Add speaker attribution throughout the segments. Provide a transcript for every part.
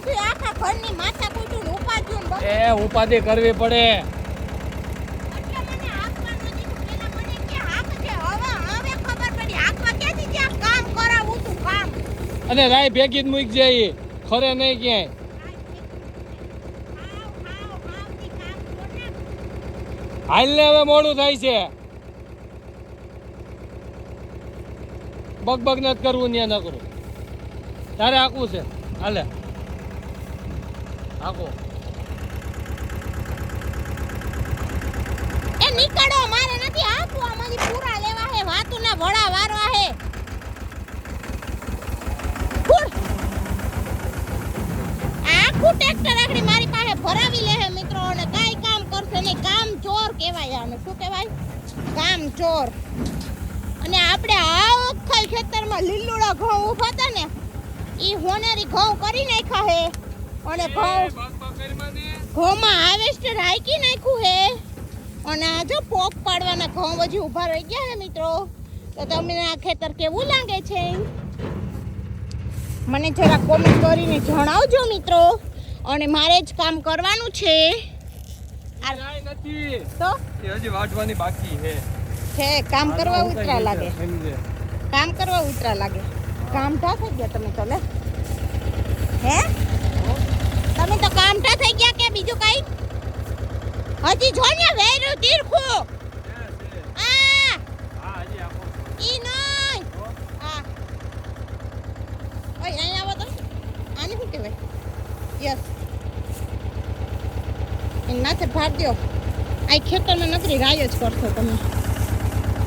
Speaker 1: બધું આખા ઘરની માથા કૂટું ઉપાડ્યું ને
Speaker 2: એ ઉપાધિ કરવી પડે.
Speaker 1: એટલે મને હાંકવાનું દીધું. પેલા મને કે હાંકજે. હવે ખબર પડી હાંકવા ક્યાંથી ત્યાં કામ કરાવું તું કામ.
Speaker 2: અને રાય ભેગી જ મૂકી જાય ખરે નહીં ક્યાંય. હાલ ને હવે મોડું થાય છે. બગ નથી કરવું ત્યાં ન કરું. તારે આખું છે હાલે આખો.
Speaker 1: એ નીકળો મારે નથી હાંકવું. આમાંથી પૂરા લેવા હે વાતુના વડા વારવા હે. આખું ટ્રેક્ટર આગળ મારી પાસે ભરાવી લે હે મિત્રો અને કાઈ કામ કરશે નહીં. કામ ચોર કહેવાય આને. શું કહેવાય? કામ ચોર. અને આપણે આખા ખેતરમાં લીલુડા ઘઉં ઉભા હતા ને ઈ હોનેરી ઘઉં કરી નાખ્યા હે અને ઘઉંમાં હાર્વેસ્ટર હાકી નાખ્યું હે અને આ જો પોક પાડવાના ઘઉં હજી ઊભા રહી ગયા હે મિત્રો. તો તમને આ ખેતર કેવું લાગે છે મને જરા કોમેન્ટ કરીને જણાવજો મિત્રો. અને મારે જ કામ કરવાનું છે.
Speaker 2: નથી
Speaker 1: તો
Speaker 2: એ હજી વાટવાની બાકી છે.
Speaker 1: કામ કરવા ઉતરા લાગે. કામ કરવા ઉતરા લાગે. કામ ઠા થઈ ગયા તમે તો લે. હે તમે તો કામ ઠા થઈ ગયા કે બીજું કઈ? હજી જો ને વેરું તીરખું. આ
Speaker 2: હજી આપો.
Speaker 1: ઈ નહીં. આ ઓય અહીંયા આવો તો. આને શું કહેવાય? યસ એન માથે ભાર દ્યો. આ ખેતરમાં નકરી રાય જ કરશો તમે.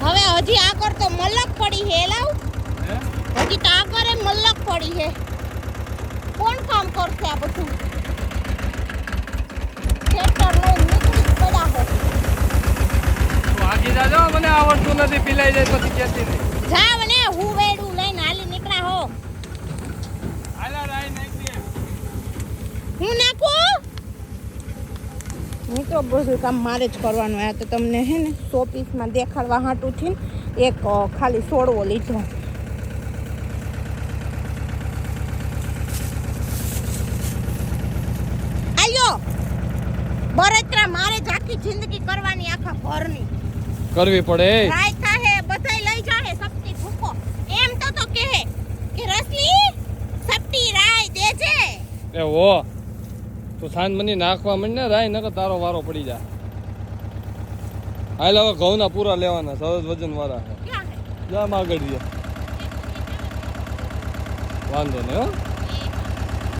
Speaker 1: હવે હજી આગળ તો મલક પડી હે લાવ. હજી તો આગળ મલક પડી હે. કોણ કામ કરશે આ બધું? ખેતર લઈ નીકળી પડ્યા હે.
Speaker 2: આગી જાજો મને આવડતું નથી પીલાઈ જાય પછી કેતી નહીં.
Speaker 1: જાવ ને હું વેડું લઈને હાલી નીકળ્યા હો.
Speaker 2: હાલા રાઈ નાખી દે.
Speaker 1: હું નાખું મિત્રો બધું કામ મારે જ કરવાનું. આ તો તમને હે ને શોપીસમાં દેખાડવા હાટું છે ને એક ખાલી છોડવો લીધો. આયો બળતરા મારે જ આખી જિંદગી કરવાની આખા ઘરની.
Speaker 2: કરવી પડે.
Speaker 1: રાય થાહે બધાય લઈ જાહે સપટી ભૂકો. એમ તો કહે કે રસલી સપટી રાય દેજે.
Speaker 2: એ હો તું સાંજ મની નાખવા માંડ ને રાય નકર તારો વારો પડી જા. હાલ હવે ઘઉંના પૂરા લેવાના સરસ વજન વાળા છે.
Speaker 1: ક્યાં હે?
Speaker 2: જા આગળ વાંધો નહીં હો.